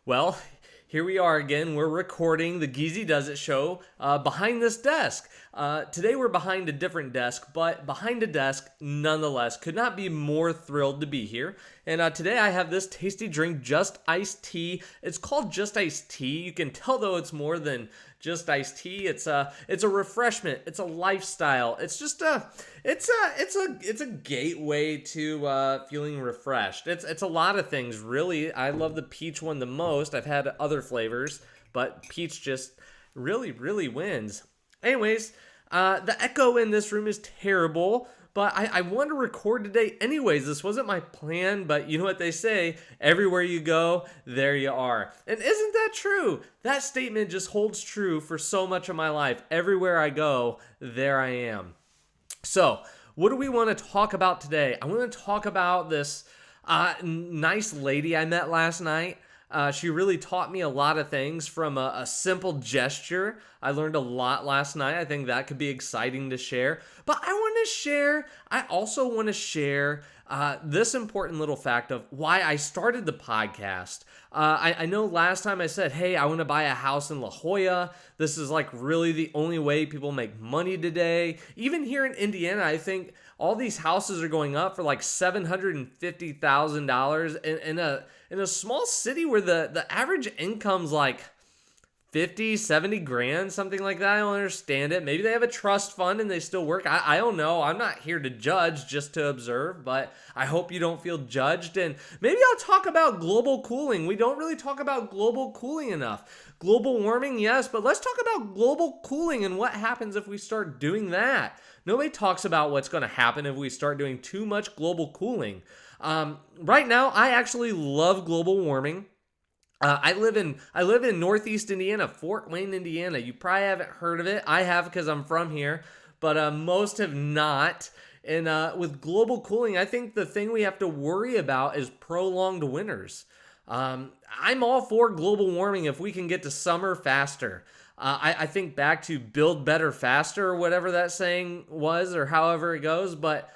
Well, here we are again. We're recording the GieseDoesIt Show behind this desk. Today we're behind a different desk, but behind a desk nonetheless. Could not be more thrilled to be here. And today I have this tasty drink, Just Iced Tea. It's called Just Iced Tea. You can tell though it's more than just iced tea. It's a refreshment. It's a lifestyle. It's a gateway to feeling refreshed. It's a lot of things really. I love the peach one the most. I've had other flavors, but peach just really wins. Anyways, the echo in this room is terrible. But I want to record today anyways. This wasn't my plan, but you know what they say, everywhere you go, there you are. And isn't that true? That statement just holds true for so much of my life. Everywhere I go, there I am. So, what do we want to talk about today? I want to talk about this nice lady I met last night. She really taught me a lot of things from a simple gesture. I learned a lot last night. I think that could be exciting to share. But I also want to share this important little fact of why I started the podcast. I know last time I said, hey, I want to buy a house in La Jolla. This is like really the only way people make money today. Even here in Indiana, I think all these houses are going up for like $750,000 in a small city where the average income's like 50, 70 grand, something like that. I don't understand it. Maybe they have a trust fund and they still work. I don't know. I'm not here to judge, just to observe, but I hope you don't feel judged. And maybe I'll talk about global cooling. We don't really talk about global cooling enough. Global warming, yes, but let's talk about global cooling and what happens if we start doing that. Nobody talks about what's going to happen if we start doing too much global cooling. Right now, I actually love global warming. I live in Northeast Indiana, Fort Wayne, Indiana. You probably haven't heard of it. I have because I'm from here, but most have not. And with global cooling, I think the thing we have to worry about is prolonged winters. I'm all for global warming if we can get to summer faster. I think back to build better faster or whatever that saying was or however it goes, but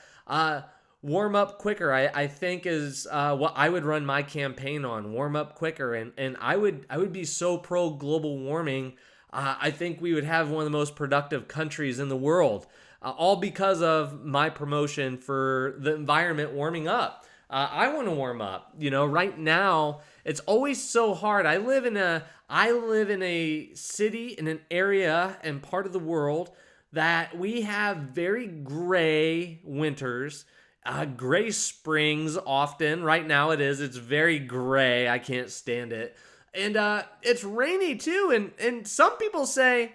warm up quicker, I think is what I would run my campaign on. Warm up quicker, and I would be so pro global warming. I think we would have one of the most productive countries in the world, all because of my promotion for the environment warming up. I want to warm up. You know, right now it's always so hard. I live in a city in an area and part of the world that we have very gray winters. Gray springs often. Right now it's very gray. I can't stand it. And it's rainy too. And some people say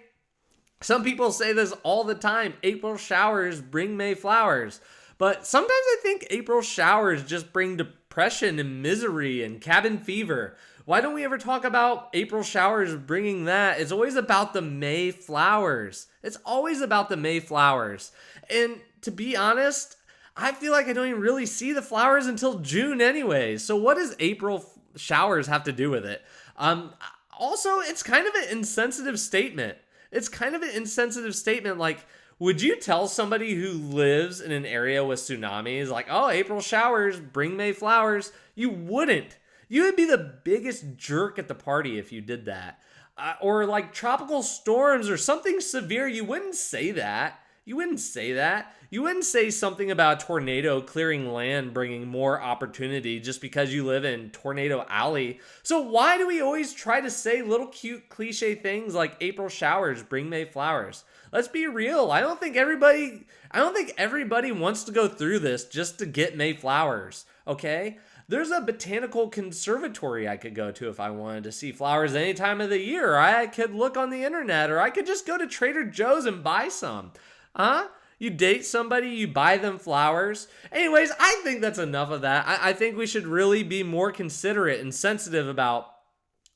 this all the time. April showers bring May flowers. But sometimes I think April showers just bring depression and misery and cabin fever. Why don't we ever talk about April showers bringing that? It's always about the May flowers. It's always about the May flowers. And to be honest, I feel like I don't even really see the flowers until June anyway. So what does April showers have to do with it? Also, it's kind of an insensitive statement. Like, would you tell somebody who lives in an area with tsunamis, like, oh, April showers bring May flowers? You wouldn't. You would be the biggest jerk at the party if you did that. Or like tropical storms or something severe. You wouldn't say that. You wouldn't say something about a tornado clearing land, bringing more opportunity just because you live in Tornado Alley. So why do we always try to say little cute cliche things like April showers bring May flowers? Let's be real. I don't think everybody wants to go through this just to get May flowers, okay? There's a botanical conservatory I could go to if I wanted to see flowers any time of the year. Or I could look on the internet, or I could just go to Trader Joe's and buy some. Huh? You date somebody, you buy them flowers. Anyways, I think that's enough of that. I think we should really be more considerate and sensitive about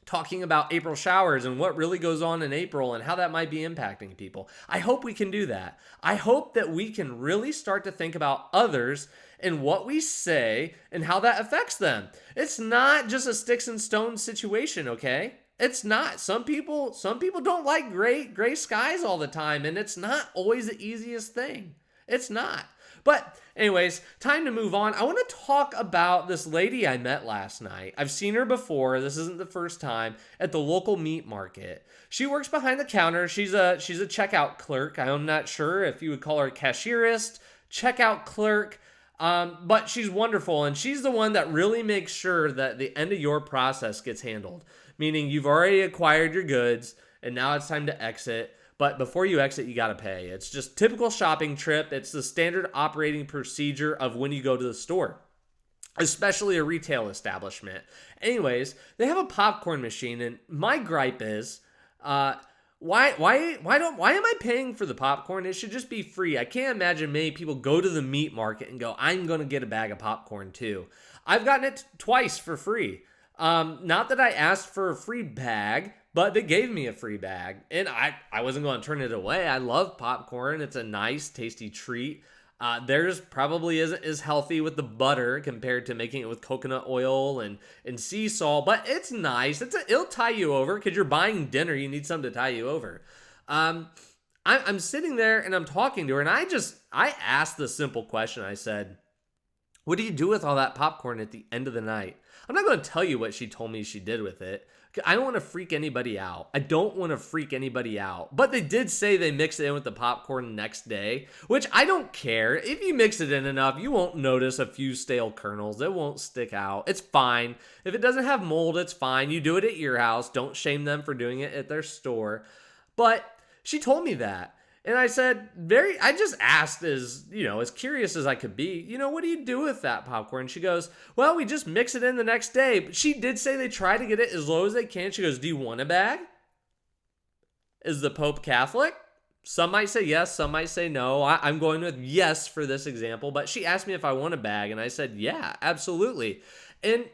talking about April showers and what really goes on in April and how that might be impacting people. I hope we can do that. I hope that we can really start to think about others and what we say and how that affects them. It's not just a sticks and stones situation, okay? It's not. Some people don't like gray skies all the time, and it's not always the easiest thing. It's not. But anyways, time to move on. I want to talk about this lady I met last night. I've seen her before. This isn't the first time, at the local meat market. She works behind the counter. She's a checkout clerk. I'm not sure if you would call her a cashierist, checkout clerk. But she's wonderful, and she's the one that really makes sure that the end of your process gets handled. Meaning you've already acquired your goods, and now it's time to exit. But before you exit, you got to pay. It's just typical shopping trip. It's the standard operating procedure of when you go to the store, especially a retail establishment. Anyways, they have a popcorn machine, and my gripe is, why am I paying for the popcorn? It should just be free. I can't imagine many people go to the meat market and go, I'm going to get a bag of popcorn too. I've gotten it twice for free. Not that I asked for a free bag, but they gave me a free bag, and I wasn't going to turn it away. I love popcorn. It's a nice, tasty treat. Theirs probably isn't as healthy with the butter compared to making it with coconut oil and sea salt, but it's nice. It'll tie you over because you're buying dinner. You need something to tie you over. I'm sitting there and I'm talking to her, and I asked the simple question. I said, what do you do with all that popcorn at the end of the night? I'm not going to tell you what she told me she did with it. I don't want to freak anybody out. But they did say they mix it in with the popcorn the next day, which I don't care. If you mix it in enough, you won't notice a few stale kernels. It won't stick out. It's fine. If it doesn't have mold, it's fine. You do it at your house. Don't shame them for doing it at their store. But she told me that. And I said, I just asked as curious as I could be, what do you do with that popcorn? She goes, well, we just mix it in the next day. But she did say they try to get it as low as they can. She goes, do you want a bag? Is the Pope Catholic? Some might say yes, some might say no. I'm going with yes for this example. But she asked me if I want a bag, and I said, yeah, absolutely. And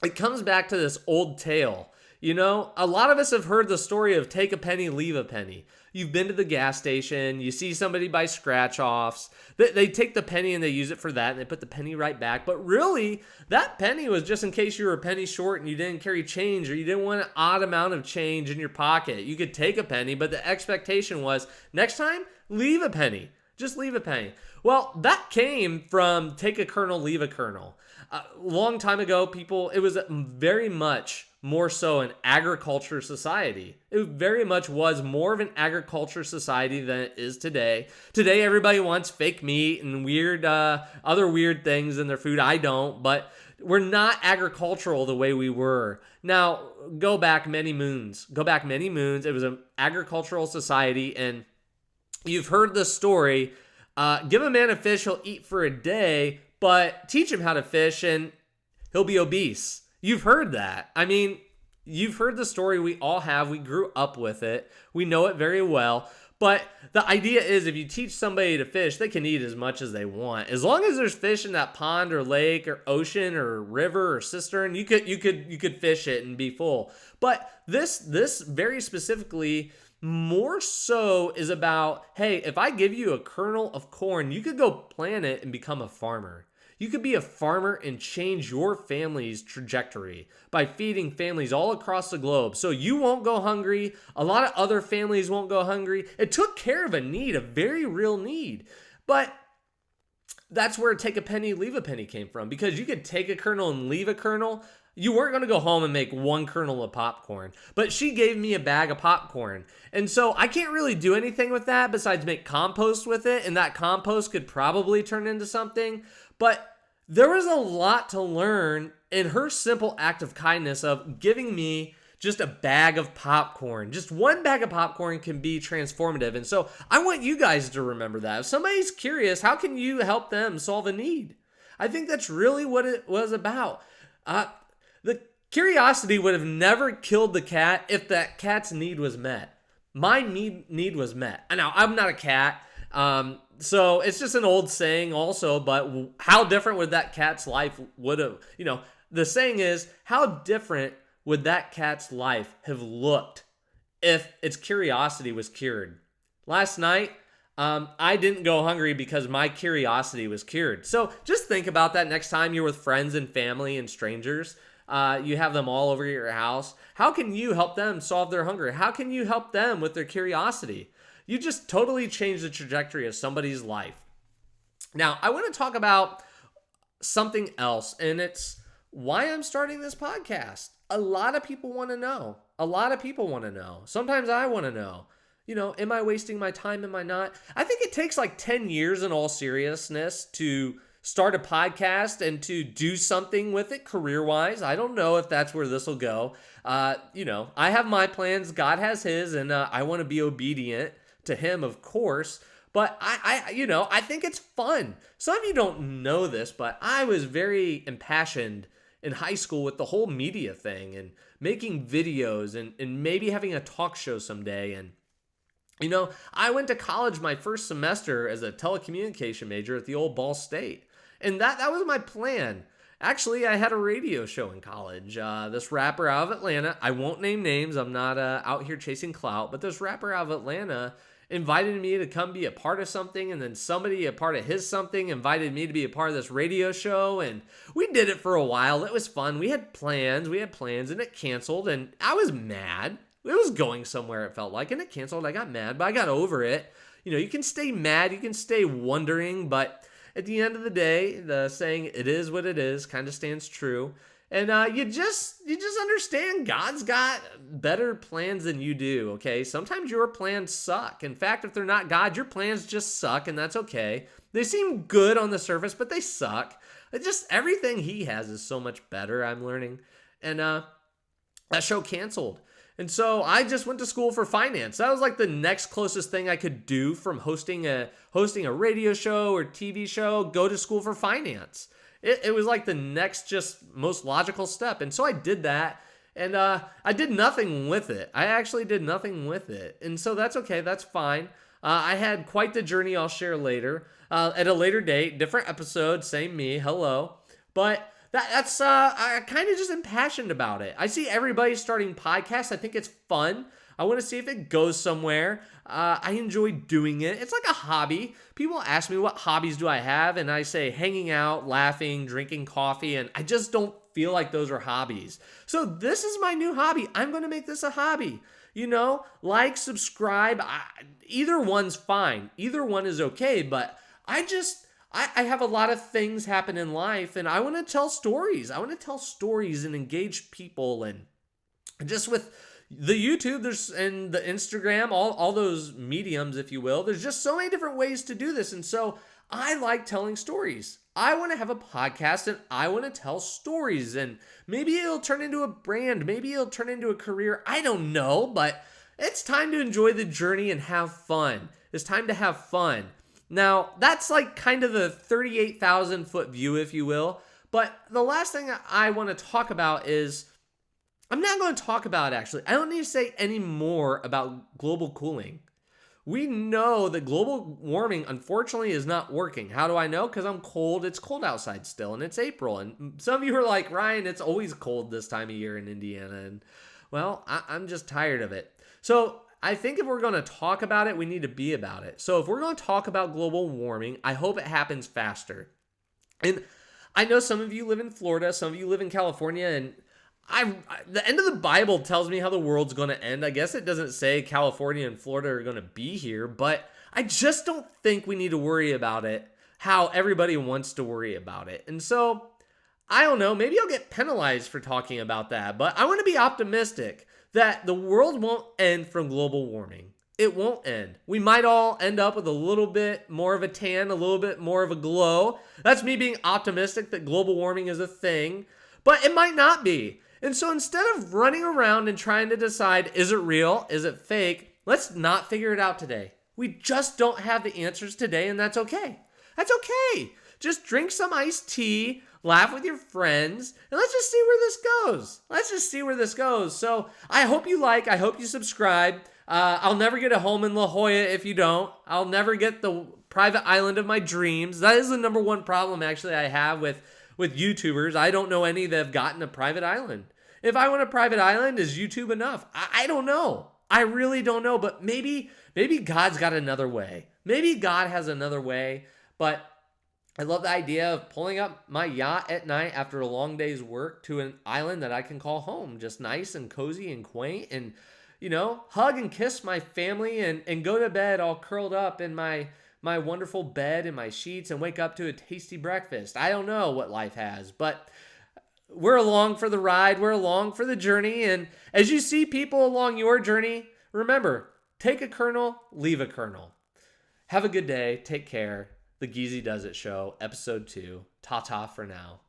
it comes back to this old tale. A lot of us have heard the story of take a penny, leave a penny. You've been to the gas station, you see somebody buy scratch-offs. They take the penny and they use it for that, and they put the penny right back. But really, that penny was just in case you were a penny short and you didn't carry change, or you didn't want an odd amount of change in your pocket. You could take a penny, but the expectation was, next time, leave a penny. Just leave a penny. Well, that came from take a kernel, leave a kernel. A long time ago, it was very much more so an agriculture society. It very much was more of an agriculture society than it is today. Today, everybody wants fake meat and weird, other weird things in their food. I don't, but we're not agricultural the way we were. Now, go back many moons. It was an agricultural society, and you've heard the story. Give a man a fish, he'll eat for a day, but teach him how to fish and he'll be obese. You've heard that. I mean, you've heard the story. We all have. We grew up with it. We know it very well. But the idea is if you teach somebody to fish, they can eat as much as they want. As long as there's fish in that pond or lake or ocean or river or cistern, you could fish it and be full. But this very specifically more so is about, hey, if I give you a kernel of corn, you could go plant it and become a farmer. You could be a farmer and change your family's trajectory by feeding families all across the globe. So you won't go hungry. A lot of other families won't go hungry. It took care of a need, a very real need. But that's where take a penny, leave a penny came from, because you could take a kernel and leave a kernel. You weren't going to go home and make one kernel of popcorn, but she gave me a bag of popcorn. And so I can't really do anything with that besides make compost with it. And that compost could probably turn into something. But there was a lot to learn in her simple act of kindness of giving me just a bag of popcorn. Just one bag of popcorn can be transformative. And so I want you guys to remember that. If somebody's curious, how can you help them solve a need? I think that's really what it was about. The curiosity would have never killed the cat if that cat's need was met. My need was met. Now, I'm not a cat. So it's just an old saying also, but how different would that cat's life would have, the saying is, how different would that cat's life have looked if its curiosity was cured? Last night, I didn't go hungry because my curiosity was cured. So just think about that next time you're with friends and family and strangers. You have them all over your house. How can you help them solve their hunger? How can you help them with their curiosity? You just totally change the trajectory of somebody's life. Now, I want to talk about something else, and it's why I'm starting this podcast. A lot of people want to know. A lot of people want to know. Sometimes I want to know. Am I wasting my time? Am I not? I think it takes like 10 years in all seriousness to start a podcast and to do something with it career-wise. I don't know if that's where this will go. I have my plans. God has his, and I want to be obedient to him, of course. But I think it's fun. Some of you don't know this, but I was very impassioned in high school with the whole media thing and making videos and maybe having a talk show someday. And, I went to college my first semester as a telecommunication major at the old Ball State. And that was my plan. Actually, I had a radio show in college. This rapper out of Atlanta, I won't name names. I'm not out here chasing clout, but this rapper out of Atlanta invited me to come be a part of something, and then somebody, a part of his something, invited me to be a part of this radio show, and we did it for a while. It was fun. We had plans, and it canceled, and I was mad. It was going somewhere, it felt like, and it canceled. I got mad, but I got over it. You can stay mad, you can stay wondering, but at the end of the day, the saying, it is what it is, kind of stands true. And you just understand God's got better plans than you do, okay? Sometimes your plans suck. In fact, if they're not God, your plans just suck, and that's okay. They seem good on the surface, but they suck. It's just everything he has is so much better, I'm learning. And that show canceled. And so I just went to school for finance. That was like the next closest thing I could do from hosting a radio show or TV show, go to school for finance. It was like the next just most logical step. And so I did that, and I did nothing with it. I actually did nothing with it. And so that's okay. That's fine. I had quite the journey I'll share later at a later date, different episode, same me, hello. But that's I kind of just impassioned about it. I see everybody starting podcasts. I think it's fun. I want to see if it goes somewhere. I enjoy doing it. It's like a hobby. People ask me what hobbies do I have, and I say hanging out, laughing, drinking coffee, and I just don't feel like those are hobbies. So this is my new hobby. I'm going to make this a hobby. Like, subscribe. Either one's fine. Either one is okay, but I have a lot of things happen in life, and I want to tell stories. I want to tell stories and engage people, and just with the YouTube, and the Instagram, all those mediums, if you will, there's just so many different ways to do this. And so I like telling stories. I want to have a podcast, and I want to tell stories, and maybe it'll turn into a brand. Maybe it'll turn into a career. I don't know, but it's time to enjoy the journey and have fun. It's time to have fun. Now, that's like kind of the 38,000 foot view, if you will. But the last thing I want to talk about is, I'm not going to talk about it, actually. I don't need to say any more about global cooling. We know that global warming, unfortunately, is not working. How do I know? Because I'm cold. It's cold outside still, and it's April. And some of you are like, Ryan, it's always cold this time of year in Indiana. And, well, I'm just tired of it. So I think if we're going to talk about it, we need to be about it. So if we're going to talk about global warming, I hope it happens faster. And I know some of you live in Florida, some of you live in California, and the end of the Bible tells me how the world's going to end. I guess it doesn't say California and Florida are going to be here, but I just don't think we need to worry about it how everybody wants to worry about it. And so, I don't know, maybe I'll get penalized for talking about that, but I want to be optimistic that the world won't end from global warming. It won't end. We might all end up with a little bit more of a tan, a little bit more of a glow. That's me being optimistic that global warming is a thing, but it might not be. And so instead of running around and trying to decide, is it real? Is it fake? Let's not figure it out today. We just don't have the answers today, and that's okay. That's okay. Just drink some iced tea, laugh with your friends, and let's just see where this goes. Let's just see where this goes. So I hope you I hope you subscribe. I'll never get a home in La Jolla if you don't. I'll never get the private island of my dreams. That is the number one problem, actually, I have with YouTubers. I don't know any that have gotten a private island. If I want a private island, is YouTube enough? I don't know. I really don't know, but maybe God's got another way. Maybe God has another way, but I love the idea of pulling up my yacht at night after a long day's work to an island that I can call home, just nice and cozy and quaint, and hug and kiss my family and go to bed all curled up in my my wonderful bed and my sheets and wake up to a tasty breakfast. I don't know what life has, but we're along for the ride. We're along for the journey. And as you see people along your journey, remember, take a kernel, leave a kernel. Have a good day. Take care. The Geezy Does It Show, episode 2. Ta-ta for now.